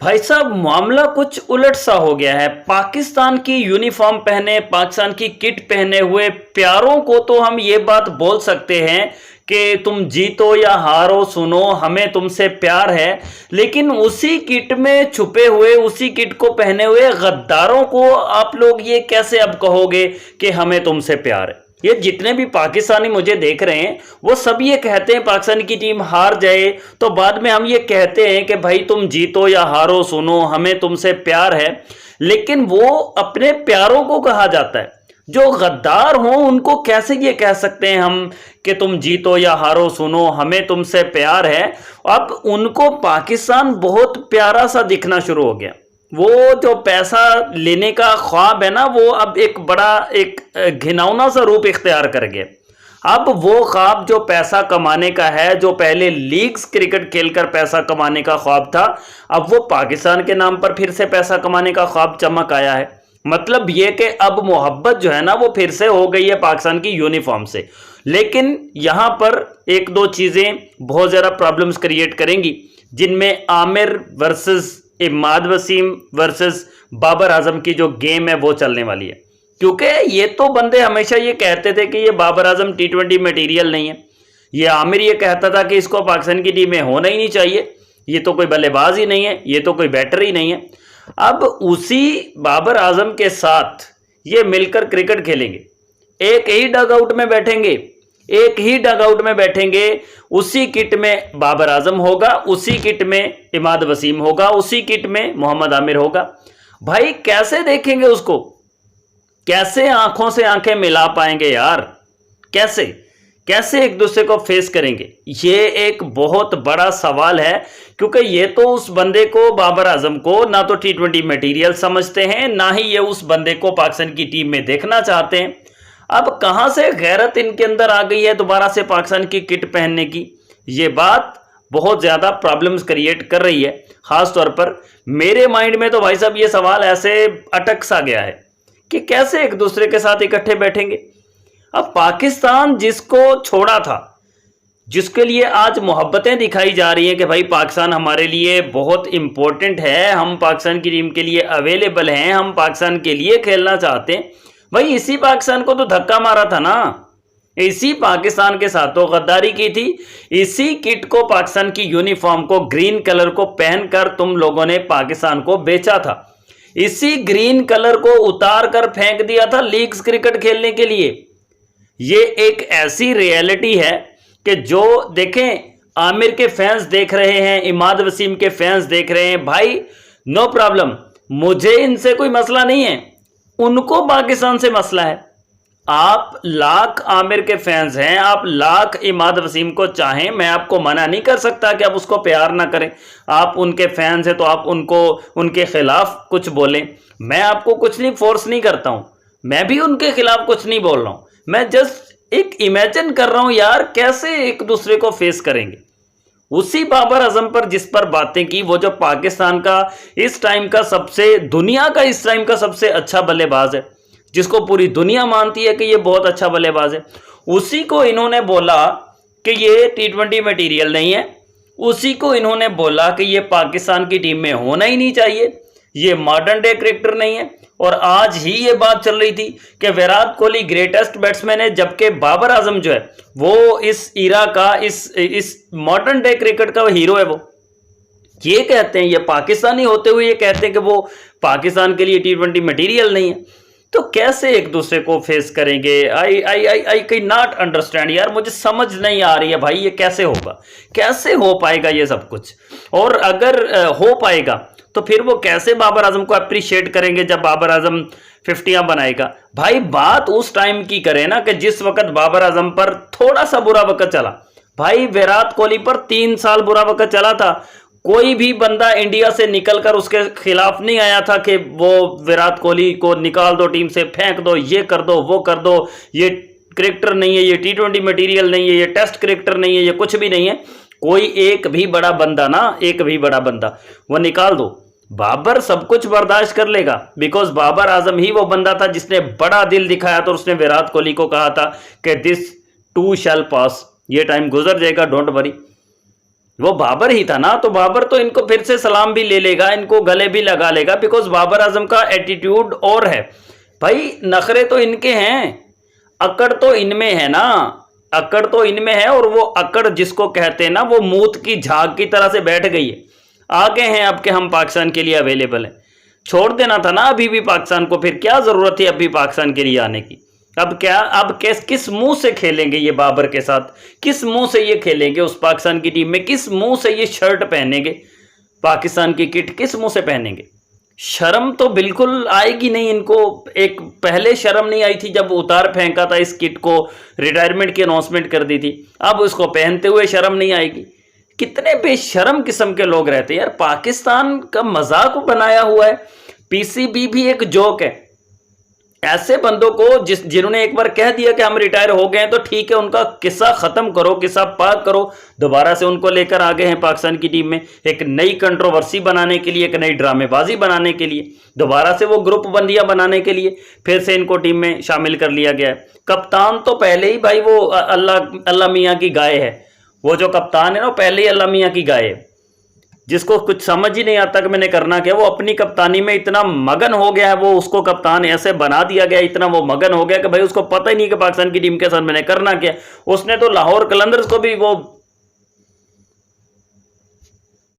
भाई साहब मामला कुछ उलट सा हो गया है। पाकिस्तान की यूनिफॉर्म पहने, पाकिस्तान की किट पहने हुए प्यारों को तो हम ये बात बोल सकते हैं कि तुम जीतो या हारो सुनो, हमें तुमसे प्यार है। लेकिन उसी किट में छुपे हुए, उसी किट को पहने हुए गद्दारों को आप लोग ये कैसे अब कहोगे कि हमें तुमसे प्यार है? ये जितने भी पाकिस्तानी मुझे देख रहे हैं वो सब ये कहते हैं पाकिस्तान की टीम हार जाए तो बाद में हम ये कहते हैं कि भाई तुम जीतो या हारो सुनो, हमें तुमसे प्यार है। लेकिन वो अपने प्यारों को कहा जाता है। जो गद्दार हों उनको कैसे ये कह सकते हैं हम कि तुम जीतो या हारो सुनो, हमें तुमसे प्यार है? अब उनको पाकिस्तान बहुत प्यारा सा दिखना शुरू हो गया। वो जो पैसा लेने का ख्वाब है ना, वो अब एक बड़ा एक घिनौना सा रूप इख्तियार कर गया। अब वो ख्वाब जो पैसा कमाने का है, जो पहले लीग्स क्रिकेट खेलकर पैसा कमाने का ख्वाब था, अब वो पाकिस्तान के नाम पर फिर से पैसा कमाने का ख्वाब चमक आया है। मतलब ये कि अब मोहब्बत जो है ना वो फिर से हो गई है पाकिस्तान की यूनिफॉर्म से। लेकिन यहां पर एक दो चीजें बहुत ज्यादा प्रॉब्लम्स क्रिएट करेंगी, जिनमें आमिर वर्सेस इमाद वसीम वर्सेस बाबर आजम की जो गेम है वो चलने वाली है। क्योंकि ये तो बंदे हमेशा ये कहते थे कि ये बाबर आजम टी20 मटेरियल नहीं है। ये आमिर ये कहता था कि इसको पाकिस्तान की टीम में होना ही नहीं चाहिए, ये तो कोई बल्लेबाज ही नहीं है, ये तो कोई बैटर ही नहीं है। अब उसी बाबर आजम के साथ ये मिलकर क्रिकेट खेलेंगे, एक ही डग आउट में बैठेंगे, एक ही डग आउट में बैठेंगे। उसी किट में बाबर आजम होगा, उसी किट में इमाद वसीम होगा, उसी किट में मोहम्मद आमिर होगा। भाई कैसे देखेंगे उसको? कैसे आंखों से आंखें मिला पाएंगे यार? कैसे कैसे एक दूसरे को फेस करेंगे? ये एक बहुत बड़ा सवाल है। क्योंकि ये तो उस बंदे को, बाबर आजम को, ना तो टी20 मटेरियल समझते हैं, ना ही ये उस बंदे को पाकिस्तान की टीम में देखना चाहते हैं। अब कहां से गैरत इनके अंदर आ गई है दोबारा से पाकिस्तान की किट पहनने की? ये बात बहुत ज्यादा प्रॉब्लम्स क्रिएट कर रही है। खास तौर पर मेरे माइंड में तो भाई साहब ये सवाल ऐसे अटक सा गया है कि कैसे एक दूसरे के साथ इकट्ठे बैठेंगे। अब पाकिस्तान जिसको छोड़ा था, जिसके लिए आज मोहब्बतें दिखाई जा रही हैं कि भाई पाकिस्तान हमारे लिए बहुत इंपॉर्टेंट है, हम पाकिस्तान की टीम के लिए अवेलेबल हैं, हम पाकिस्तान के लिए खेलना चाहते हैं, भाई इसी पाकिस्तान को तो धक्का मारा था ना। इसी पाकिस्तान के साथ तो गद्दारी की थी। इसी किट को, पाकिस्तान की यूनिफॉर्म को, ग्रीन कलर को पहनकर तुम लोगों ने पाकिस्तान को बेचा था। इसी ग्रीन कलर को उतार कर फेंक दिया था लीग्स क्रिकेट खेलने के लिए। ये एक ऐसी रियलिटी है कि जो देखें, आमिर के फैंस देख रहे हैं, इमाद वसीम के फैंस देख रहे हैं, भाई नो प्रॉब्लम, मुझे इनसे कोई मसला नहीं है, उनको पाकिस्तान से मसला है। आप लाख आमिर के फैंस हैं, आप लाख इमाद वसीम को चाहें, मैं आपको मना नहीं कर सकता कि आप उसको प्यार ना करें। आप उनके फैंस हैं तो आप उनको, उनके खिलाफ कुछ बोलें। मैं आपको कुछ नहीं फोर्स नहीं करता हूं, मैं भी उनके खिलाफ कुछ नहीं बोल रहा हूं। मैं जस्ट एक इमेजिन कर रहा हूं यार कैसे एक दूसरे को फेस करेंगे। उसी बाबर आजम पर जिस पर बातें की, वो जो पाकिस्तान का इस टाइम का सबसे, दुनिया का इस टाइम का सबसे अच्छा बल्लेबाज है, जिसको पूरी दुनिया मानती है कि ये बहुत अच्छा बल्लेबाज है, उसी को इन्होंने बोला कि ये टी20 मटेरियल नहीं है। उसी को इन्होंने बोला कि ये पाकिस्तान की टीम में होना ही नहीं चाहिए, ये मॉडर्न डे क्रिकेटर नहीं है। और आज ही ये बात चल रही थी कि विराट कोहली ग्रेटेस्ट बैट्समैन है, जबकि बाबर आजम जो है वो इस इरा का, इस मॉडर्न डे क्रिकेट का हीरो है। वो ये कहते हैं, ये पाकिस्तानी होते हुए ये कहते हैं कि वो पाकिस्तान के लिए टी20 मटेरियल नहीं है। तो कैसे एक दूसरे को फेस करेंगे? आई कैन नॉट अंडरस्टैंड यार, मुझे समझ नहीं आ रही है भाई, ये कैसे होगा, कैसे हो पाएगा ये सब कुछ? और अगर हो पाएगा तो फिर वो कैसे बाबर आजम को अप्रिशिएट करेंगे जब बाबर आजम 50 बनाएगा? भाई बात उस टाइम की करें ना कि जिस वक्त बाबर आजम पर थोड़ा सा बुरा वक्त चला। भाई विराट कोहली पर 3 साल बुरा वक्त चला था, कोई भी बंदा इंडिया से निकलकर उसके खिलाफ नहीं आया था कि वो विराट कोहली को निकाल दो टीम से, फेंक दो, ये कर दो, वो कर दो, ये क्रिकेटर नहीं है, ये टी20 मटेरियल नहीं है, ये टेस्ट क्रिकेटर नहीं है, ये कुछ भी नहीं है। कोई एक भी बड़ा बंदा ना, एक भी बड़ा बंदा वो निकाल दो, बाबर सब कुछ बर्दाश्त कर लेगा। बिकॉज बाबर आजम ही वो बंदा था जिसने बड़ा दिल दिखाया था। उसने विराट कोहली को कहा था कि दिस टू शैल पास, ये टाइम गुजर जाएगा, डोंट वरी। वो बाबर ही था ना, तो बाबर तो इनको फिर से सलाम भी ले लेगा, इनको गले भी लगा लेगा, बिकॉज बाबर आजम का एटीट्यूड और है भाई। नखरे तो इनके हैं, अकड़ तो इनमें है ना, अकड़ तो इनमें है। और वो अकड़ जिसको कहते हैं ना, वो मूत की झाग की तरह से बैठ गई है। आगे हैं अब के हम पाकिस्तान के लिए अवेलेबल हैं। छोड़ देना था ना अभी भी पाकिस्तान को, फिर क्या जरूरत है अभी पाकिस्तान के लिए आने की। अब क्या, अब किस मुंह से खेलेंगे ये बाबर के साथ, किस मुंह से ये खेलेंगे उस पाकिस्तान की टीम में, किस मुंह से ये शर्ट पहनेंगे, पाकिस्तान की किट किस मुंह से पहनेंगे। शर्म तो बिल्कुल आएगी नहीं इनको। एक पहले शर्म नहीं आई थी जब उतार फेंका था इस किट को, रिटायरमेंट की अनाउंसमेंट कर दी थी, अब उसको पहनते हुए शर्म नहीं आएगी। कितने बेशर्म किस्म के लोग रहते हैं यार, पाकिस्तान का मजाक बनाया हुआ है। पीसीबी भी एक जोक है। ऐसे बंदों को जिन्होंने एक बार कह दिया कि हम रिटायर हो गए हैं, तो ठीक है, उनका किस्सा खत्म करो, किस्सा पाक करो, दोबारा से उनको लेकर आ गए हैं पाकिस्तान की टीम में एक नई कंट्रोवर्सी बनाने के लिए, एक नई ड्रामेबाजी बनाने के लिए, दोबारा से वो ग्रुप बंदियां बनाने के लिए फिर से इनको टीम में शामिल कर लिया गया है। कप्तान तो पहले ही भाई वो अल्लाह मियाँ की गाय है। वो जो कप्तान है ना, पहले ही अल्लाह मियाँ की गाय है, जिसको कुछ समझ ही नहीं आता कि मैंने करना क्या। वो अपनी कप्तानी में इतना मगन हो गया है, वो उसको कप्तान ऐसे बना दिया गया, इतना वो मगन हो गया कि भाई उसको पता ही नहीं कि पाकिस्तान की टीम के साथ मैंने करना क्या। उसने तो लाहौर कलंदर्स को भी वो